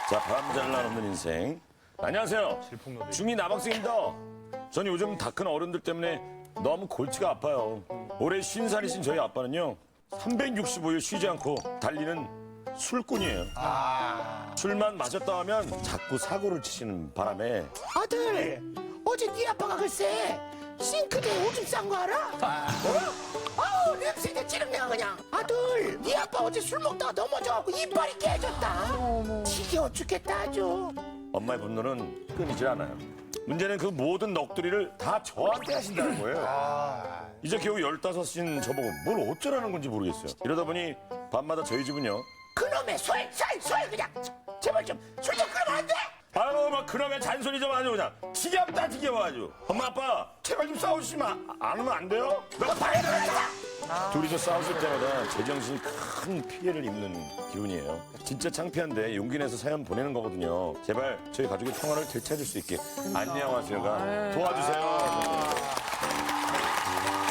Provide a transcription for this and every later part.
자, 바람잘날 없는 인생. 안녕하세요. 중2 남학생입니다. 전 요즘 다 큰 어른들 때문에 너무 골치가 아파요. 올해 50살이신 저희 아빠는요, 365일 쉬지 않고 달리는 술꾼이에요. 술만 마셨다 하면 자꾸 사고를 치시는 바람에 아들, 어제 네 아빠가 글쎄 싱크대에 오줌 싼 거 알아? 아우 냄새가 찌른내가 그냥. 아들, 네 아빠 어제 술 먹다가 넘어져갖고 이빨이 깨졌다. 지겨워 죽겠다 아주. 엄마의 분노는 끊이질 않아요. 문제는 그 모든 넋두리를 다 저한테 하신다는 거예요. 이제 겨우 15인 저보고 뭘 어쩌라는 건지 모르겠어요. 이러다 보니 밤마다 저희 집은요. 그놈의 술 그냥 제발 좀 술 좀 끄면 안 돼? 아유, 막 그러면 잔소리 좀 하죠, 그냥. 지겹다, 지겨워 아주. 엄마, 아빠, 제발 좀 싸우시면 안 하면 안 돼요? 너 방에 들어가자. 둘이서 싸웠을 때마다 제정신이 큰 피해를 입는 기분이에요. 진짜 창피한데 용기 내서 사연 보내는 거거든요. 제발 저희 가족의 평화를 되찾을 수 있게 안녕하세요가 도와주세요.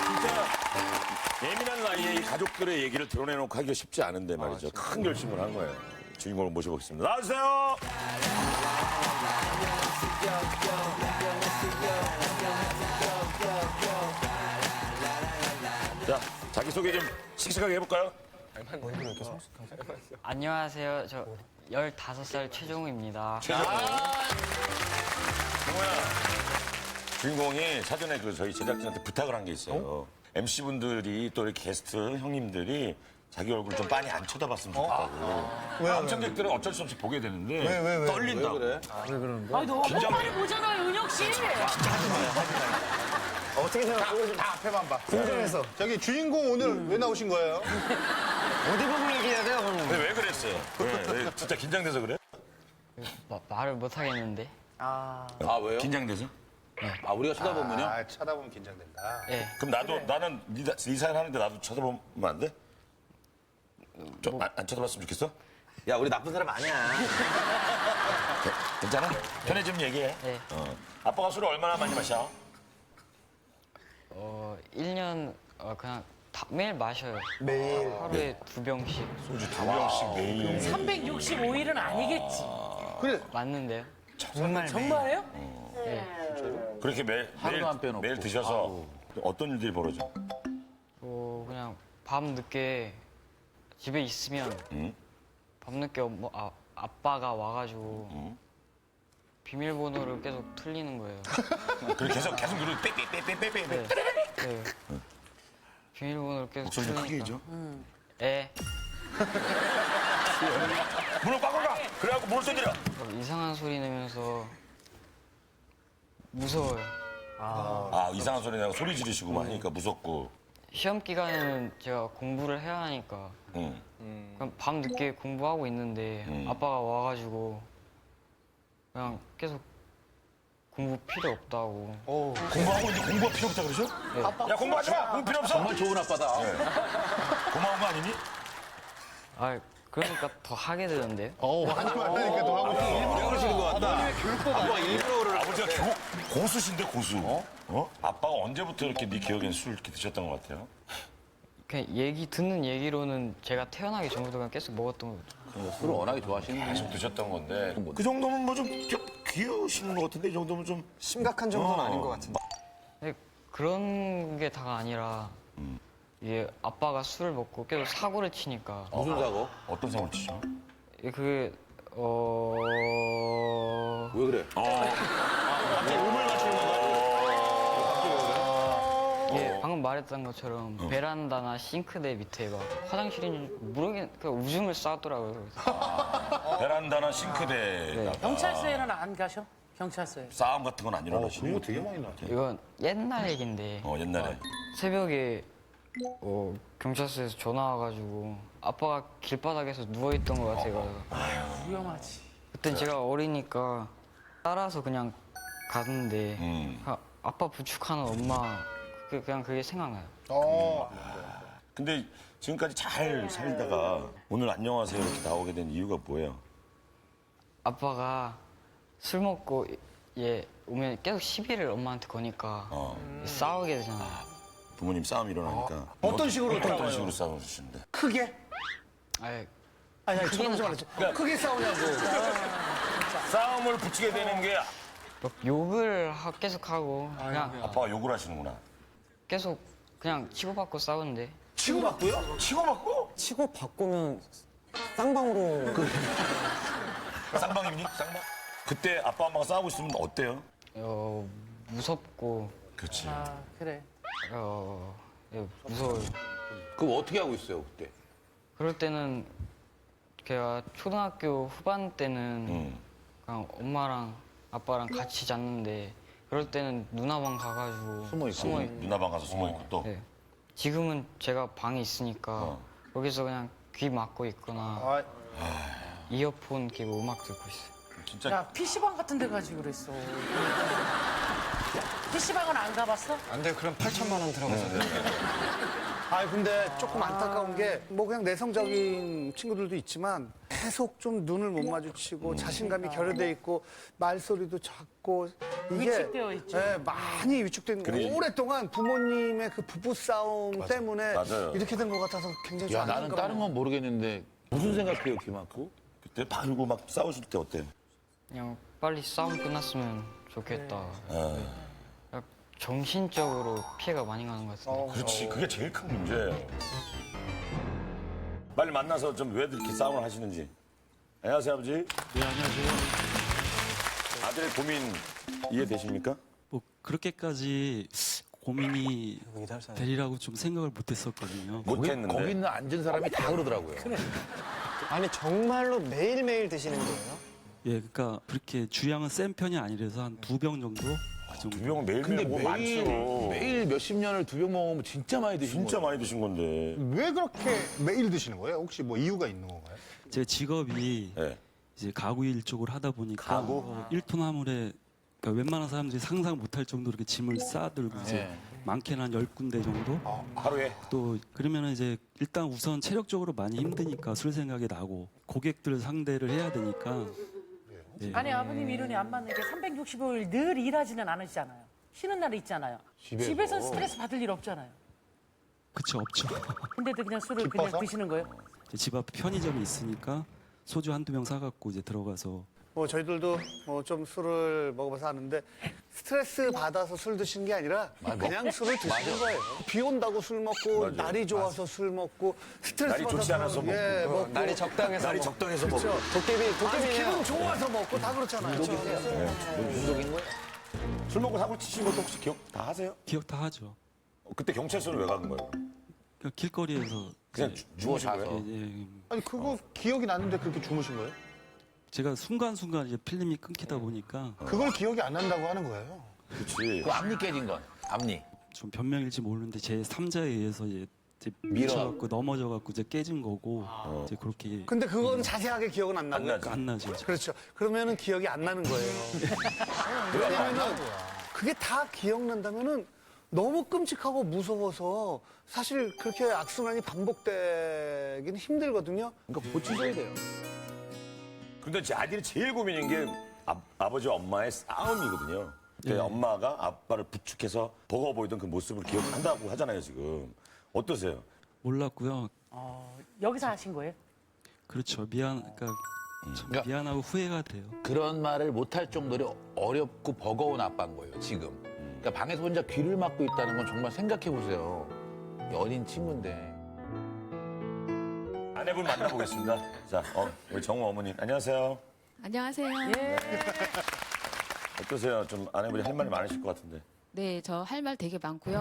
진짜 예민한 나이에 이 가족들의 얘기를 드러내놓고 하기가 쉽지 않은데 말이죠. 큰 결심을 한 거예요. 주인공을 모셔보겠습니다. 나와주세요. 자, 자기소개 좀 씩씩하게 해볼까요? 안녕하세요. 저 15살 최종우입니다. 정호야, 주인공이 사전에 저희 제작진한테 부탁을 한 게 있어요. MC분들이 또 이렇게 게스트 형님들이 자기 얼굴 좀 빤히 안 쳐다봤으면 좋겠다고. 방청객들은 어쩔 수 없이 보게 되는데 떨린다고. 아니 너무 많이 보잖아요, 은혁 씨. 어떻게 생각해? 다 앞에만 봐. 궁금해서. 저기 주인공 오늘 왜 나오신 거예요? 어디 보고 얘기해야 돼요, 그러면? 근데 왜 그랬어요? 왜 진짜 긴장돼서 그래? 말을 못 하겠는데. 아, 왜요? 긴장돼서? 아, 우리가 쳐다보면요? 아, 쳐다보면 긴장된다. 예. 그럼 나는 네 사연 하는데 나도 쳐다보면 안 돼? 좀 안 쳐다봤으면 좋겠어? 야, 우리 나쁜 사람 아니야. 괜찮아? 편해지면 얘기해. 네. 아빠가 술을 얼마나 많이 마셔? 1년 그냥 매일 마셔요. 매일. 하루에 2병씩. 소주 2병씩 매일. 365일은 아니겠지. 그래. 맞는데요? 정말요? 그렇게 하루도 안 빼놓고. 매일 드셔서 어떤 일들이 벌어져? 그냥 밤 늦게 집에 있으면 밤 늦게 아빠가 와가지고 비밀번호를 계속 틀리는 거예요. 그리고 계속 누르고 빼빼빼빼빼빼. 네. 네. 비밀번호를 계속 목소리 좀 크게 틀리니까. 해줘. 예. 문을 꽉꽉 그래갖고 뭘 던지려? 막 이상한 소리 내면서 무서워요. 아, 이상한 소리 내고 소리 지르시고 막 하니까 무섭고. 시험 기간에는 제가 공부를 해야 하니까 응. 그냥 밤 늦게 공부하고 있는데 아빠가 와가지고 그냥 계속 공부 필요 없다고. 공부하고 있는데 공부가 필요 없다 그러죠? 야, 공부하지 마! 공부 필요 없어! 정말 좋은 아빠다. 고마운 거 아니니? 아 그러니까 더 하게 되던데요. 하지 말라니까 너 하고 싶어. 일부러 그러시는 것 같다. 아빠가 일부러 그러는 아버지가 고수신데, 고수. 아빠가 언제부터 이렇게 네 기억엔 술 이렇게 드셨던 것 같아요? 그냥 듣는 얘기로는 제가 태어나기 전부터 그냥 계속 먹었던 거. 술을 워낙에 좋아하시는 분이 계속 드셨던 건데. 그 정도면 뭐 좀 귀여우시는 것 같은데, 이 정도면 좀. 심각한 정도는 아닌 것 같은데. 그런 게 다가 아니라 이게 아빠가 술을 먹고 계속 사고를 치니까 무슨 사고? 어떤 상황을 치죠? 그게 왜 그래? 예, 방금 말했던 것처럼 베란다나 싱크대 밑에 막 화장실인지 모르겠, 그 우중을 싸더라고요. 그래서. 베란다나 싱크대에 경찰서에는 안 가셔? 경찰서에. 싸움 같은 건 안 일어나시네요? 되게 많이 나. 이건 옛날 얘긴데 옛날에. 새벽에 경찰서에서 전화 와가지고 아빠가 길바닥에서 누워있던 것 같아요. 위험하지. 그땐 제가 어리니까 따라서 그냥 갔는데 아빠 부축하는 엄마 그냥 그게 생각나요. 근데 지금까지 잘 살다가 오늘 안녕하세요 이렇게 나오게 된 이유가 뭐예요? 아빠가 술 먹고 오면 계속 시비를 엄마한테 거니까 싸우게 되잖아요. 부모님 싸움 일어나니까. 어떤 식으로 어떤 싸워요? 식으로 싸우시는데? 크게? 아예 아니, 저런 줄 알았지. 크게 싸우냐고. 싸움을 붙이게 되는 게 막 욕을 계속 하고 그냥 아빠가 욕을 하시는구나. 계속 그냥 치고받고 싸우는데 치고받고요? 치고받고? 치고 바꾸면 쌍방으로 쌍방입니? 쌍방? 그때 아빠 엄마가 싸우고 있으면 어때요? 무섭고 그렇지. 아, 그래. 무서워요. 그럼 어떻게 하고 있어요, 그때? 그럴 때는 제가 초등학교 후반 때는 그냥 엄마랑 아빠랑 같이 잤는데 그럴 때는 누나 방 가가지고 숨어있고. 누나 방 가서 숨어 있고 또. 네. 지금은 제가 방에 있으니까 거기서 그냥 귀 막고 있거나 이어폰 끼고 음악 듣고 있어요. 진짜 야, PC방 같은 데 가지 그랬어. PC방은 안 가봤어? 안 돼. 그럼 8천만 원 들어가서 아 근데 조금 안타까운 게 뭐 그냥 내성적인 친구들도 있지만 계속 좀 눈을 못 마주치고 자신감이 결여돼 있고 말소리도 작고 이게 위축되어 있죠. 네, 많이 위축된 그래. 오랫동안 부모님의 그 부부 싸움 때문에 맞아요. 이렇게 된 것 같아서 굉장히 야, 좀 나는 안타깝네요. 다른 건 모르겠는데 무슨 생각해요, 귀 막고? 그때 바르고 막 싸우실 때 어때요? 그냥 빨리 싸움 끝났으면 좋겠다. 그냥 정신적으로 피해가 많이 가는 것 같은데. 그렇지. 그게 제일 큰 문제예요. 빨리 만나서 좀 왜 이렇게 싸움을 하시는지. 안녕하세요, 아버지. 네, 안녕하세요. 아들의 고민 이해되십니까? 뭐 그렇게까지 고민이 되리라고 좀 생각을 못했었거든요. 못했는데. 거기 있는 앉은 사람이 다 그러더라고요. 아니 정말로 매일매일 드시는 거예요? 예, 그러니까 그렇게 주량은 센 편이 아니라서 한 2병 정도 그 정도. 두 병은 매일매일 근데 먹으면 매일, 많죠. 매일 몇십 년을 2병 먹으면 진짜 많이 드신 진짜 거예요. 많이 드신 건데. 왜 그렇게 매일 드시는 거예요? 혹시 뭐 이유가 있는 건가요? 제 직업이 네. 이제 가구 일 쪽을 하다 보니까 가구? 1톤 화물에 그러니까 웬만한 사람들이 상상 못할 정도로 이렇게 짐을 쌓아들고 이제 네. 많게는 한 10군데 정도. 하루에? 또 그러면은 이제 일단 우선 체력적으로 많이 힘드니까 술 생각이 나고 고객들 상대를 해야 되니까 예. 아니, 아버님 이론이 안 맞는 게 365일 늘 일하지는 않으시잖아요. 쉬는 날이 있잖아요. 집에서 스트레스 받을 일 없잖아요. 그쵸 없죠. 근데도 그냥 술을 기뻐서? 그냥 드시는 거예요? 집 앞에 편의점이 있으니까 소주 한두 병 사갖고 이제 들어가서 뭐 저희들도 뭐 좀 술을 먹어봐서 아는데 스트레스 받아서 술 드시는 게 아니라 그냥 술을 드시는 거예요. 비 온다고 술 먹고 맞아요. 날이 좋아서 술 먹고 스트레스 날이 좋지 않아서 먹고. 예, 먹고 날이 적당해서 날이 뭐. 적당해서 먹고. 도깨비 기분 좋아서 먹고 다 그렇잖아요. 운동인 거예요? 술 먹고 사고 치신 것도 혹시 기억 다 하세요? 기억 다 하죠. 그때 경찰서는 왜 가는 거예요? 그러니까 길거리에서 그냥 이제 주무신 자서. 거예요? 아니 그거 기억이 났는데 그렇게 주무신 거예요? 제가 순간순간 이제 필름이 끊기다 보니까 그걸 기억이 안 난다고 하는 거예요. 그렇지. 그 앞니 깨진 건, 앞니. 좀 변명일지 모르는데 제 3자에 의해서 이제 밀어. 미쳐갖고 넘어져갖고 이제 깨진 거고 이제 그렇게 근데 그건 자세하게 기억은 안 나고. 나지. 안 나죠. 그렇죠. 그러면은 기억이 안 나는 거예요. 왜냐면은 그게 다 기억난다면은 너무 끔찍하고 무서워서 사실 그렇게 악순환이 반복되기는 힘들거든요. 그러니까 고치셔야 돼요. 근데 제 아들이 제일 고민인 게 아버지와 엄마의 싸움이거든요. 그러니까 엄마가 아빠를 부축해서 버거워 보이던 그 모습을 기억한다고 하잖아요, 지금. 어떠세요? 몰랐고요. 여기서 하신 거예요? 그렇죠. 그러니까 참 그러니까- 미안하고 후회가 돼요. 그런 말을 못할 정도로 어렵고 버거운 아빠인 거예요, 지금. 그러니까 방에서 혼자 귀를 막고 있다는 건 정말 생각해 보세요. 어린 친구인데. 아내분 만나보겠습니다. 자, 우리 정우 어머님. 안녕하세요. 안녕하세요. 어떠세요? 좀 아내분이 할 말이 많으실 것 같은데. 네, 저 할 말 되게 많고요.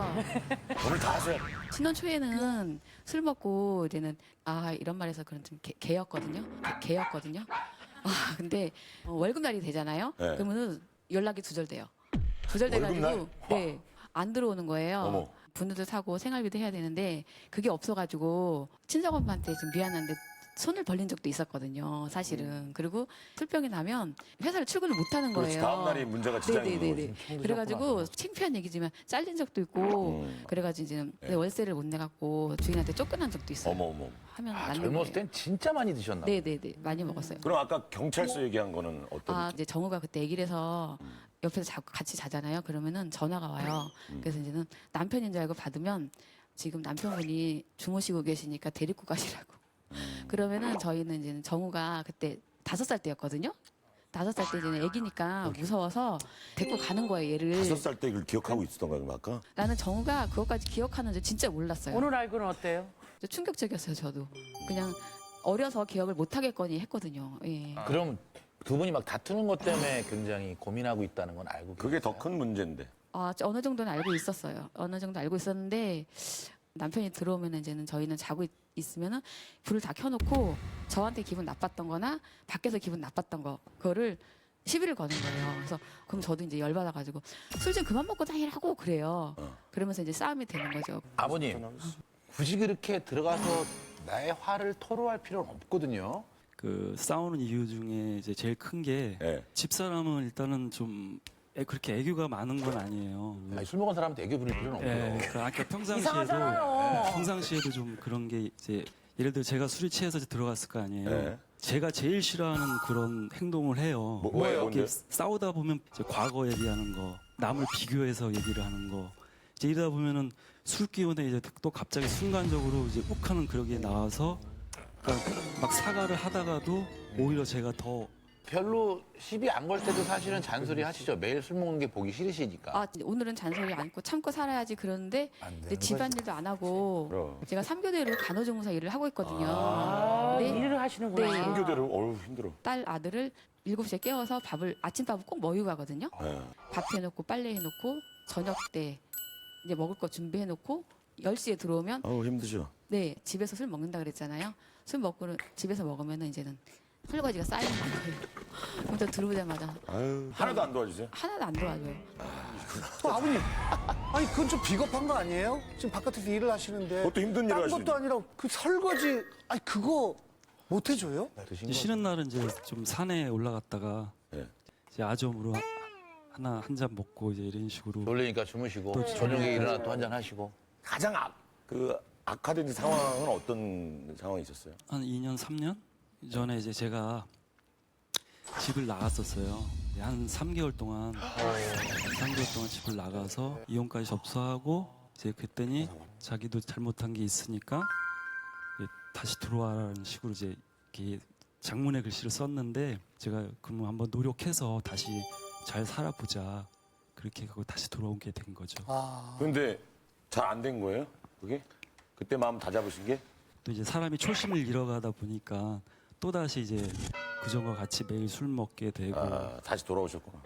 오늘 다 하세요. 신혼 초에는 술 먹고 이제는 이런 말해서 그런 좀 개였거든요. 개였거든요. 근데 월급날이 되잖아요. 네. 그러면은 연락이 두절돼요. 두절돼가지고 월급날? 네, 안 들어오는 거예요. 어머. 분유도 사고 생활비도 해야 되는데 그게 없어가지고 친정엄마한테 좀 미안한데 손을 벌린 적도 있었거든요, 사실은. 그리고 술병이 나면 회사를 출근을 못 하는 그렇지. 거예요. 다음 날이 문제가 지장이 있는 거지. 네네네네. 그래가지고 창피한 얘기지만 잘린 적도 있고 그래가지고 이제 월세를 못 내갖고 주인한테 쫓겨난 적도 있어요. 어머. 하면 아, 맞는 젊었을 거예요. 땐 진짜 많이 드셨나 봐요. 네네네. 많이 먹었어요. 그럼 아까 경찰서 얘기한 거는 어떤 이제 정우가 그때 얘기를 해서 옆에서 같이 자잖아요. 그러면은 전화가 와요. 그래서 이제는 남편인 줄 알고 받으면 지금 남편분이 주무시고 계시니까 데리고 가시라고. 그러면은 저희는 이제 정우가 그때 5살 때였거든요. 5살 때 이제 애기니까 무서워서 데리고 가는 거예요, 얘를. 5살 때 이걸 기억하고 있었던가 그럼 아까? 나는 정우가 그것까지 기억하는 줄 진짜 몰랐어요. 오늘 알고는 어때요? 충격적이었어요, 저도. 그냥 어려서 기억을 못 하겠거니 했거든요. 예. 그럼 두 분이 막 다투는 것 때문에 굉장히 고민하고 있다는 건 알고 그게 더 계세요? 큰 문제인데. 아, 어느 정도는 알고 있었어요. 어느 정도 알고 있었는데 남편이 들어오면 이제는 저희는 자고 있으면은 불을 다 켜놓고 저한테 기분 나빴던 거나 밖에서 기분 나빴던 거 그거를 시비를 거는 거예요. 그래서 그럼 저도 이제 열받아가지고 술 좀 그만 먹고 다니라고 그래요. 그러면서 이제 싸움이 되는 거죠. 아버님, 굳이 그렇게 들어가서 나의 화를 토로할 필요는 없거든요. 그 싸우는 이유 중에 이제 제일 큰 게 예. 집사람은 일단은 좀 그렇게 애교가 많은 건 아니에요. 아니, 술 먹은 사람한테 애교 부릴 필요는 예, 없고요. 그러니까 평상시에도 이상하잖아요. 평상시에도 좀 그런 게 이제 예를 들어 제가 술이 취해서 들어갔을 거 아니에요. 네. 제가 제일 싫어하는 그런 행동을 해요. 뭐예요? 이렇게 뭔데요? 싸우다 보면 이제 과거 얘기하는 거, 남을 비교해서 얘기를 하는 거. 이제 이러다 보면은 술 기운에 이제 또 갑자기 순간적으로 이제 욱하는 그런 게 나와서 그러니까 막 사과를 하다가도 오히려 제가 더 별로 시비 안 걸 때도 사실은 잔소리 하시죠. 매일 술 먹는 게 보기 싫으시니까. 아, 오늘은 잔소리 않고 참고 살아야지 그러는데 이제 집안일도 안 하고 그럼. 제가 3교대로 간호조무사 일을 하고 있거든요. 아, 근데 일을 하시는구나. 네. 한교대로 어우 힘들어. 딸 아들을 7시에 깨워서 아침밥을 꼭 먹이고 가거든요. 예. 밥 해놓고 빨래 해놓고 저녁 때 이제 먹을 거 준비해놓고 10시에 들어오면 어우 힘드죠. 네 집에서 술 먹는다 그랬잖아요. 술 먹고 집에서 먹으면 이제는 설거지가 쌓이는 거예요. 그럼 저 들어오자마자 아유 하나도 안 도와주세요. 하나도 안 도와줘요. 아버님, 아니 그건 좀 비겁한 거 아니에요? 지금 바깥에서 일을 하시는데 그것도 힘든 일을 딴 하시는데. 것도 아니라 그 설거지, 아니 그거 못 해줘요? 이제 쉬는 날은 이제 좀 산에 올라갔다가 예. 이제 아점으로 한 잔 먹고 이제 이런 식으로 놀리니까 주무시고 또 저녁에 일어나 또 한잔 하시고. 가장 악화된 상황은 어떤 상황이 있었어요? 한 2년 3년 전에 이제 제가 집을 나갔었어요. 한 3개월 동안 집을 나가서 이혼까지 접수하고 이제 그랬더니 자기도 잘못한 게 있으니까 이제 다시 들어와라는 식으로 이제 이렇게 장문의 글씨를 썼는데 제가 그러면 한번 노력해서 다시 잘 살아보자 그렇게 하고 다시 돌아오게 된 거죠. 근데 잘 안 된 거예요? 그게? 그때 마음 다 잡으신 게? 또 이제 사람이 초심을 잃어가다 보니까 또 다시 이제 그전과 같이 매일 술 먹게 되고 아, 다시 돌아오셨구나.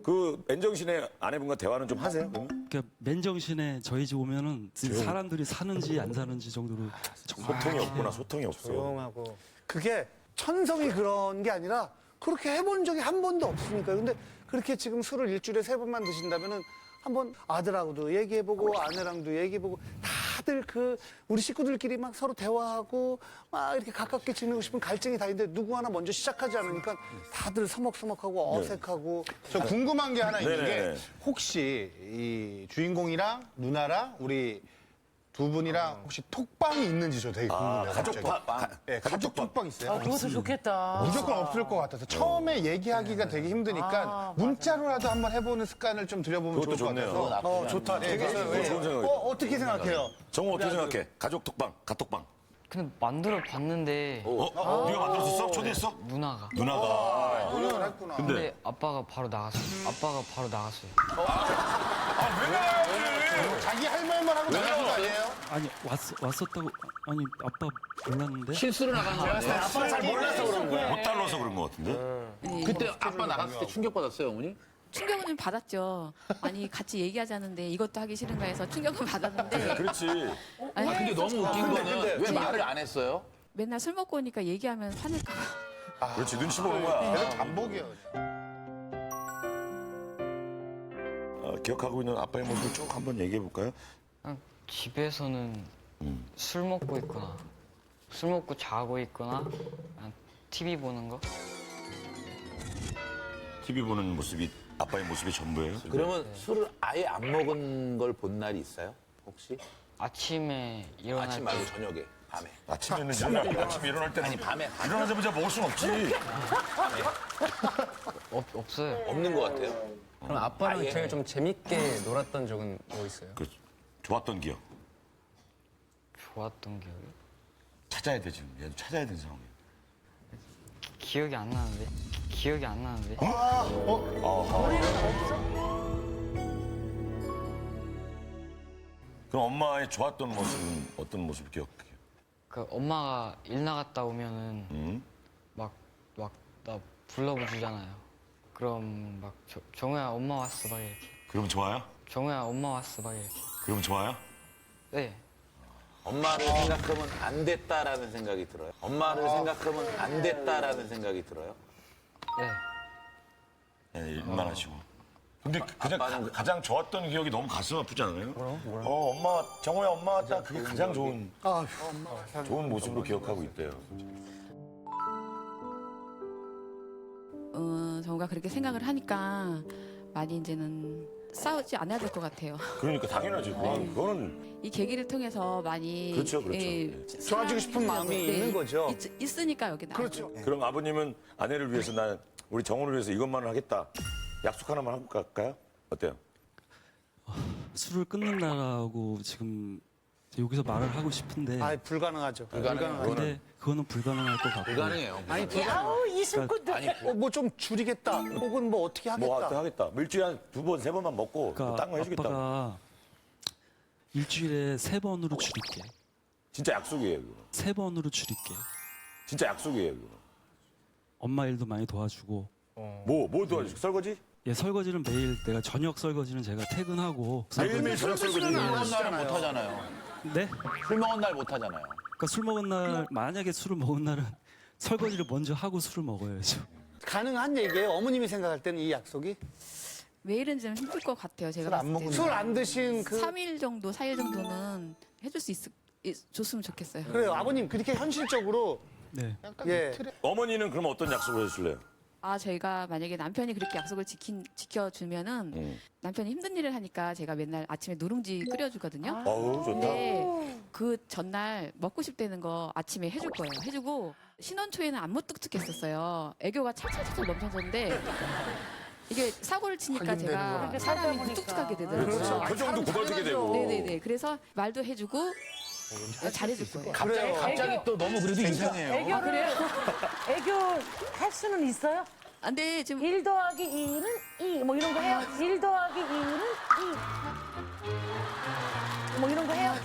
그 맨정신에 아내분과 대화는 좀 하세요? 그러면? 그러니까 맨정신에 저희 집 오면은 사람들이 사는지 안 사는지 정도로 정말 소통이 없구나. 소통이 없어. 조용하고. 그게 천성이 그런 게 아니라 그렇게 해본 적이 한 번도 없으니까요. 근데 그렇게 지금 술을 일주일에 3번만 드신다면은 한번 아들하고도 얘기해보고 아내랑도 얘기해보고 다들 그 우리 식구들끼리 막 서로 대화하고 막 이렇게 가깝게 지내고 싶은 갈증이 다 있는데 누구 하나 먼저 시작하지 않으니까 다들 서먹서먹하고 어색하고 저 궁금한 게 하나 있는 네네네. 게 혹시 이 주인공이랑 누나랑 우리 두 분이랑 혹시 톡방이 있는지 저 되게 궁금해요. 가족 갑자기. 방. 네, 가족 톡방 있어요? 아, 그것도 좋겠다. 무조건 없을 것 같아서 처음에 얘기하기가 되게 힘드니까 문자로라도 한번 해보는 습관을 좀 들여보면 그것도 좋을 것 좋네요. 같아서. 좋다. 되게 좋은 생각이다. 어떻게 생각해요? 정우 어떻게 생각해? 가족 톡방, 가톡방. 근데 만들어 봤는데 네가 만들었었어? 초대했어? 누나가. 누나가. 노력을 했구나. 근데 아빠가 바로 나갔어요. 자기 할 말만 하고 나가는 거 아니에요? 아니 왔었다고 아니 아빠 몰랐는데 실수로 나간 거 아니에요? 아빠가 잘 몰라서 그런 거야. 못 달라서 그런 거 같은데? 네. 그때 아빠 나갔을 때 충격 받았어요, 어머니? 충격은 좀 받았죠. 아니 같이 얘기하자는데 이것도 하기 싫은가 해서 충격은 받았는데 그렇지. 아니, 근데 너무 웃긴 거는 왜 말을 안 했어요? 맨날 술 먹고 오니까 얘기하면 화낼까 봐. 그렇지. 눈치 보는 거야. 계속 반복이에요. 기억하고 있는 아빠의 모습을 쭉 한번 얘기해 볼까요? 그냥 집에서는 술 먹고 있거나 술 먹고 자고 있거나 그냥 TV 보는 거. TV 보는 모습이 아빠의 모습이 전부예요? 그러면 술을 아예 안 먹은 걸 본 날이 있어요? 혹시? 아침에 일어날 아침 말고 저녁에, 밤에. 아침에 일어날 때는 아니, 밤에. 일어나자마자 먹을 순 없지. 없어요. 없는 것 같아요. 그럼 아빠랑 아예. 제일 좀 재밌게 놀았던 적은 뭐 있어요? 그 좋았던 기억 좋았던 기억이 찾아야 돼 지금. 얘도 찾아야 되는 상황이야. 기억이 안 나는데. 기억이 안 나는데. 그럼 엄마의 좋았던 모습은 어떤 모습을 기억해요? 그 엄마가 일 나갔다 오면은 막 나 불러보 주잖아요. 그럼 막 정우야 엄마 왔어 막 이렇게. 그럼 좋아요? 정우야 엄마 왔어 막 이렇게. 그럼 좋아요? 네. 엄마를 생각하면 안 됐다라는 생각이 들어요. 엄마를 생각하면 안 됐다라는 생각이 들어요. 네. 네, 일만 하시고. 근데 그냥 가장 좋았던 기억이 너무 가슴 아프지 않아요? 엄마, 정호야 엄마 왔다. 그게 가장 좋은 모습으로 기억하고 있대요. 정우가 그렇게 생각을 하니까 많이 이제는 싸우지 않아야 될 것 같아요. 그러니까 당연하지. 그거는 이 계기를 통해서 많이 그렇죠. 좋아지고 싶은 마음이 있는 거죠. 있으니까 여기 나와요. 그렇죠. 그럼 아버님은 아내를 위해서 난 우리 정호를 위해서 이것만은 하겠다. 약속 하나만 하고 갈까요? 어때요? 술을 끊는다라고 지금 여기서 말을 하고 싶은데 아, 불가능하죠. 근데 그거는 불가능할 것 같고 불가능해요. 아우 이 술꾼들. 뭐 좀 줄이겠다. 혹은 뭐 어떻게 하겠다. 하겠다. 일주일에 한 2번, 3번만 먹고 그러니까 딴 거 해주겠다. 아빠가 일주일에 3번으로 줄일게. 진짜 약속이에요. 그거. 3번으로 줄일게. 진짜 약속이에요. 그거. 엄마 일도 많이 도와주고 뭐 도와주실 설거지? 예, 설거지는 매일 내가 저녁 설거지는 제가 퇴근하고 매일매일 저녁 설거지. 술 먹은 날은 못 하잖아요. 네? 술 먹은 날 못 하잖아요. 그러니까 술 먹은 날 만약에 술을 먹은 날은 설거지를 먼저 하고 술을 먹어야죠. 가능한 얘기예요. 어머님이 생각할 때는 이 약속이 매일은 좀 힘들 것 같아요. 제가 봤을 때는. 술 안 드신 그 3일 정도, 4일 정도는 해줄 수 줬으면 좋겠어요. 그래요. 아버님 그렇게 현실적으로 네. 예. 어머니는 그럼 어떤 약속을 해주실래요? 저희가 만약에 남편이 그렇게 약속을 지켜주면은 남편이 힘든 일을 하니까 제가 맨날 아침에 누룽지 끓여주거든요. 어우 좋다. 근데 그 전날 먹고 싶다는 거 아침에 해줄 거예요. 해주고 신혼 초에는 안 무뚝뚝했었어요. 애교가 찰찰찰 넘쳐졌는데 이게 사고를 치니까 제가 사람이 무뚝뚝하게 되더라고요. 그렇죠. 표정도 굳어지게 되고. 네네네. 그래서 말도 해주고 잘해줄 거예요. 갑자기 또 너무 그래도 이상해요. 애교를 애교 할 수는 있어요? 근데 지금 1 더하기 2는 2, 뭐 이런 거 해요? 1 더하기 2는 2. 뭐 이런 거 해요?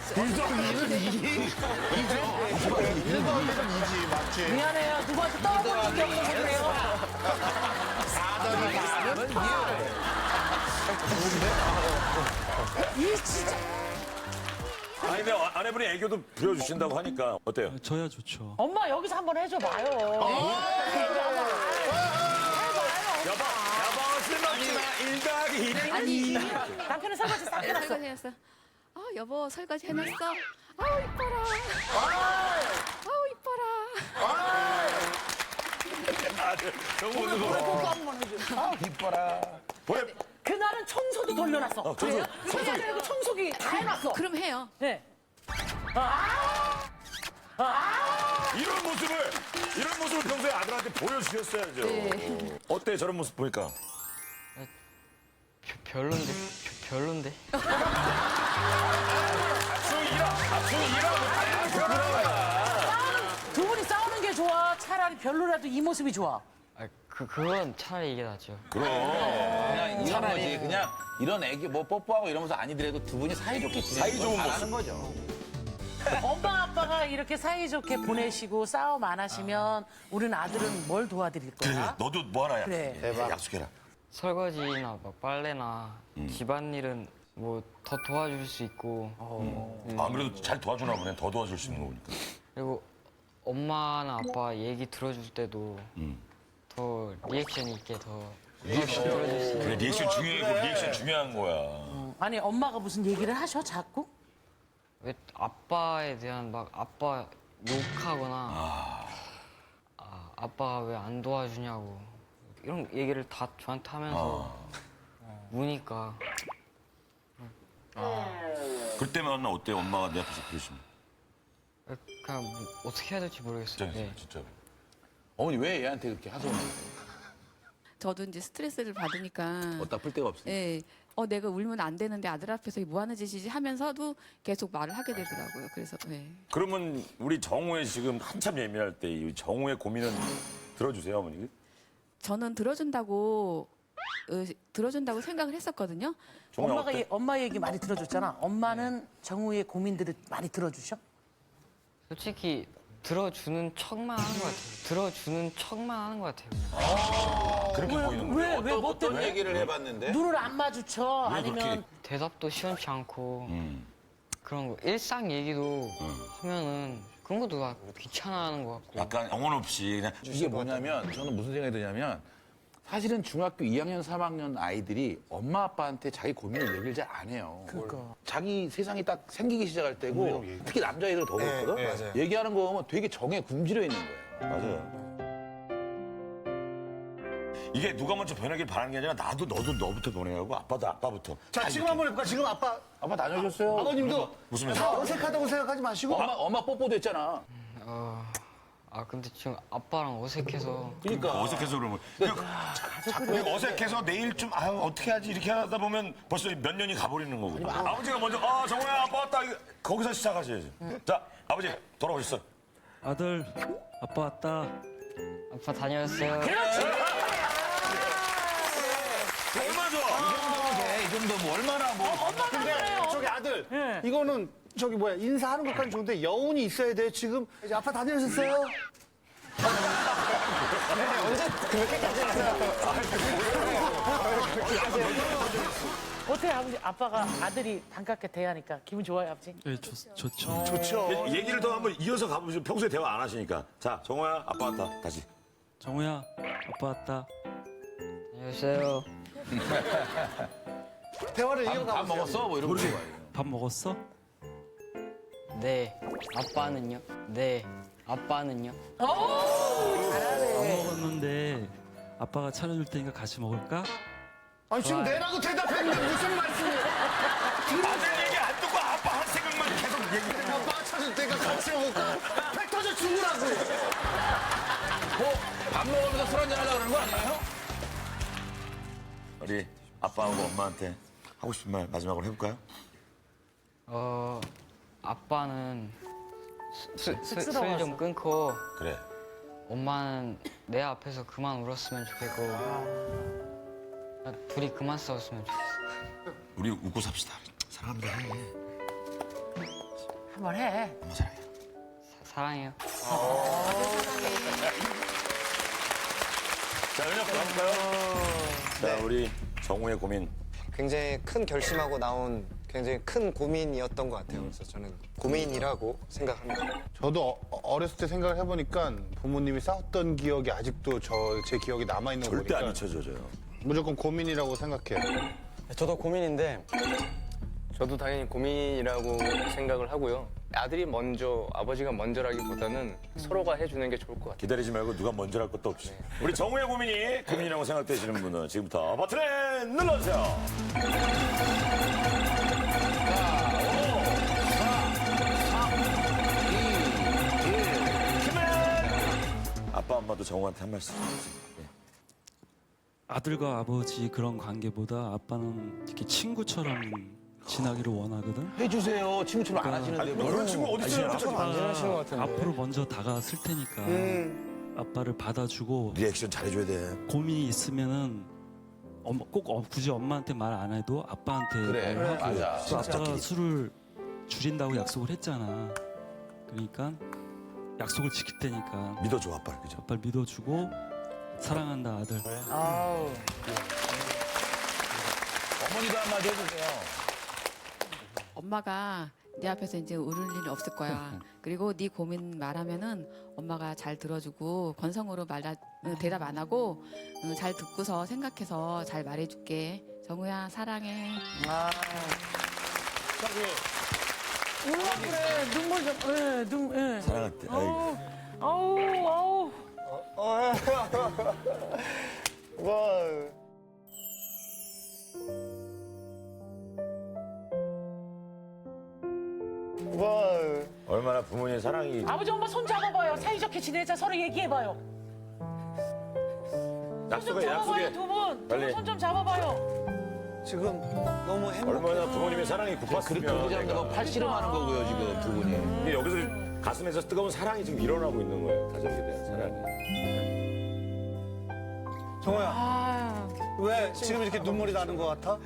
미안해요. 누구한테 떠본 적이 없어서 그래요. 이 진짜. 아니 근데 아내분이 애교도 부려주신다고 하니까 어때요? 저야 좋죠. 엄마 여기서 한번 해줘봐요. 여보 술먹지마 1 더하기 2는 아니 남편은 설거지 싹 해놨어. 설거지 해놨어. 여보 설거지 해놨어. 아우 이뻐라. 아우 이뻐라. 이뻐라. 보내. 그날은 청소도 돌려놨어. 청소. 그래요? 그래야 되고 청소기 다 해놨어. 그럼 해요. 네. 이런 모습을 평소에 아들한테 보여주셨어야죠. 네. 어때 저런 모습 보니까? 별론데. 두 분이 싸우는 게 좋아? 차라리 별로라도 이 모습이 좋아? 그건 차라리 이게 낫죠. 그냥 이런 거지. 그냥 이런 애기 뭐 뽀뽀하고 이러면서 아니더라도 두 분이 사이좋게 지내는 걸 바라는 거죠. 엄마 아빠가 이렇게 사이좋게 보내시고 싸움 안 하시면 우리는 아들은 뭘 도와드릴 거야? 너도 뭐 하나 그래. 약속해라. 설거지나 막 빨래나 집안일은 뭐 더 도와줄 수 있고 아무래도 잘 도와주나 보네. 더 도와줄 수 있는 거 보니까. 그리고 엄마나 아빠 얘기 들어줄 때도 더 리액션 있게 더 들어줄 수 있고. 그래 리액션 중요해. 그 리액션 중요한 거야. 아니 엄마가 무슨 얘기를 하셔 자꾸? 왜 아빠에 대한 막 아빠 욕하거나 아빠가 왜 안 도와주냐고 이런 얘기를 다 저한테 하면서 우니까 그때만 어때? 엄마가 내 앞에서 그러시면. 그냥 뭐 어떻게 해야 될지 모르겠어요. 진짜 네. 진짜. 어머니 왜 얘한테 그렇게 하소연해요? 저도 이제 스트레스를 받으니까 어디다 풀 데가 없어요. 예. 내가 울면 안 되는데 아들 앞에서 뭐 하는 짓이지 하면서도 계속 말을 하게 되더라고요. 그래서 그러면 우리 정우의 지금 한참 예민할 때 이 정우의 고민은 들어주세요 어머니. 저는 들어준다고 생각을 했었거든요. 정우야, 엄마가 어때? 엄마 얘기 많이 들어줬잖아. 엄마는 정우의 고민들을 많이 들어주셔? 솔직히 들어주는 척만 하는 것 같아요. 들어주는 척만 하는 것 같아요. 그냥. 그렇게 보이는 거예요. 왜 뭐 어떤 때문에? 얘기를 해봤는데? 눈을 안 마주쳐? 왜 아니면 그렇게- 대답도 시원치 않고 그런 거 일상 얘기도 하면은 그런 것도 막 귀찮아하는 것 같고. 약간 영혼 없이 그냥 이게 뭐냐면 저는 무슨 생각이 드냐면 사실은 중학교 2학년, 3학년 아이들이 엄마 아빠한테 자기 고민을 얘기를 잘 안 해요. 자기 세상이 딱 생기기 시작할 때고 특히 남자애들은 더 그렇거든. 얘기하는 거 보면 되게 정에 굶주려 있는 거예요. 맞아요. 이게 누가 먼저 변하길 바라는 게 아니라 나도 너도 너부터 변해가고 아빠도 아빠부터. 자, 지금 한번 해볼까? 지금 아빠, 아빠 다녀오셨어요? 아버님도 무슨 다 어색하다고 생각하지 마시고. 엄마 뽀뽀도 했잖아. 근데 지금 아빠랑 어색해서 그러니까. 어색해서 그러면 자꾸 어색해서 내일 좀 어떻게 하지 이렇게 하다 보면 벌써 몇 년이 가버리는 거거든요. 아버지가 먼저 정우야 아빠 왔다 거기서 시작하셔야지. 자 아버지 돌아오셨어. 아들, 아빠 왔다. 아빠 다녀왔어요. 얼마 좋아. 이 정도 뭐 얼마나 뭐. 근데 저기 아들, 이거는 저기 뭐야, 인사하는 것까지 좋은데 여운이 있어야 돼. 지금 이제 아빠 다녀오셨어요? 어때 아버지? 아빠가 아들이 반갑게 대하니까 기분 좋아요, 아버지? 예, 좋죠. 좋죠. 얘기를 더 한번 이어서 가보시죠. 평소에 대화 안 하시니까. 자 정우야 아빠 왔다 다시. 정우야, 아빠 왔다. 다녀왔어요. 대화를 밥 이어가보세요. 먹었어? 뭐 이런 거. 밥 먹었어? 네. 아빠는요? 네. 아빠는요? 안 먹었는데 아빠가 차려줄 테니까 같이 먹을까? 아니, 지금 내라고 대답했는데 무슨 말씀이에요? 아들 얘기 안 듣고 아빠 한 생각만 계속 얘기해. 아빠가 찾을 때가 같이 먹을까? 팩 터져 죽으라고. 밥 먹으면서 술 한잔 하려고 그러는 거 아니에요? 우리 아빠하고 엄마한테 하고 싶은 말 마지막으로 해볼까요? 아빠는 술 좀 쑥스러워서. 끊고 그래. 엄마는 내 앞에서 그만 울었으면 좋겠고 둘이 그만 싸웠으면 좋겠어. 우리 웃고 삽시다. 사랑합니다. 해. 한번 해. 엄마 사랑해. 사랑해요. 자, 은혁 가볼까요? 자, 우리 정우의 고민. 굉장히 큰 결심하고 나온 굉장히 큰 고민이었던 것 같아요. 그래서 저는 고민이라고 생각합니다. 저도 어렸을 때 생각을 해보니까 부모님이 싸웠던 기억이 아직도 제 기억에 남아있는 거 절대 안 보니까 잊혀져요. 무조건 고민이라고 생각해요. 저도 고민인데 저도 당연히 고민이라고 생각을 하고요. 아들이 먼저, 아버지가 먼저라기보다는 서로가 해주는 게 좋을 것 같아요. 기다리지 말고 누가 먼저 할 것도 없이. 우리 정우의 고민이 고민이라고 생각되시는 분은 지금부터 버튼을 눌러주세요. 아빠 엄마도 정우한테 한 말씀 해주세요. 네. 아들과 아버지 그런 관계보다 아빠는 이렇게 친구처럼 지나기를 원하거든. 해주세요. 친구처럼 안 하시는데. 뭐. 그런 친구 어디 있어요? 아빠가 앞으로 먼저 다가왔을 테니까 아빠를 받아주고 리액션 잘해줘야 돼. 고민이 있으면은 굳이 엄마한테 말 안 해도 아빠한테 그래, 말을 하고 맞아. 또 아빠가 술을 줄인다고 약속을 했잖아. 그러니까 약속을 지킬 테니까 믿어줘 아빠를 그죠? 아빠를 믿어주고 사랑한다 아들. 어머니도 한마디 해주세요. 엄마가 내 앞에서 이제 울을 일이 없을 거야. 그리고 네 고민 말하면은 엄마가 잘 들어주고 건성으로 대답 안 하고 잘 듣고서 생각해서 잘 말해줄게. 정우야 사랑해. 울라 그래. 눈물 좀. 예. 사랑할 때. 아이고. 아우. 얼마나 부모님의 사랑이. 아버지 엄마 손 잡아봐요. 사이좋게 지내자. 서로 얘기해봐요. 손 좀 약속해 잡아봐요 약속해. 두 분. 빨리. 손 좀 잡아봐요. 지금 너무 행복해. 얼마나 부모님의 사랑이 그렇게 고팠으면 잡는 건 팔씨름하는 거고요, 지금 두 분이. 이게 여기서 가슴에서 뜨거운 사랑이 지금 일어나고 있는 거예요. 가족에 대한 사랑이. 정호야, 왜 지금 이렇게 눈물이 나는 것 같아?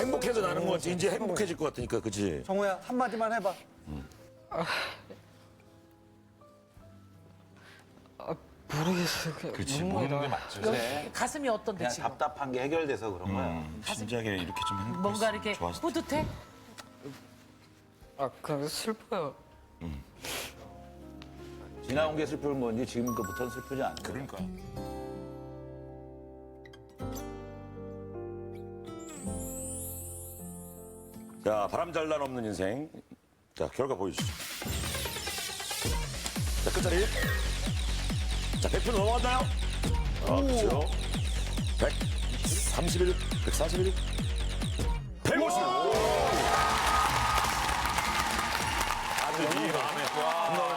행복해져 나는 것 같지. 이제 행복해질 것 같으니까, 그치? 정호야, 한마디만 해봐. 모르겠어요. 그냥 그치, 눈물이 먹는 게 나. 맞죠. 가슴이 어떤데 그냥 지금? 답답한 게 해결돼서 그런 거야. 진작에 이렇게 좀 행복했어. 뭔가 이렇게 좋았을 텐데. 뿌듯해? 아 그냥 슬퍼요. 지나온 게 슬픈 건지 지금부터는 슬프지 않아. 그러니까. 자, 바람잘난 없는 인생. 자, 결과 보여주시죠. 자, 끝자리. 자, 100표 넘어갔나요? 그렇죠. 131, 141, 150. 아들이 마음에 한마음을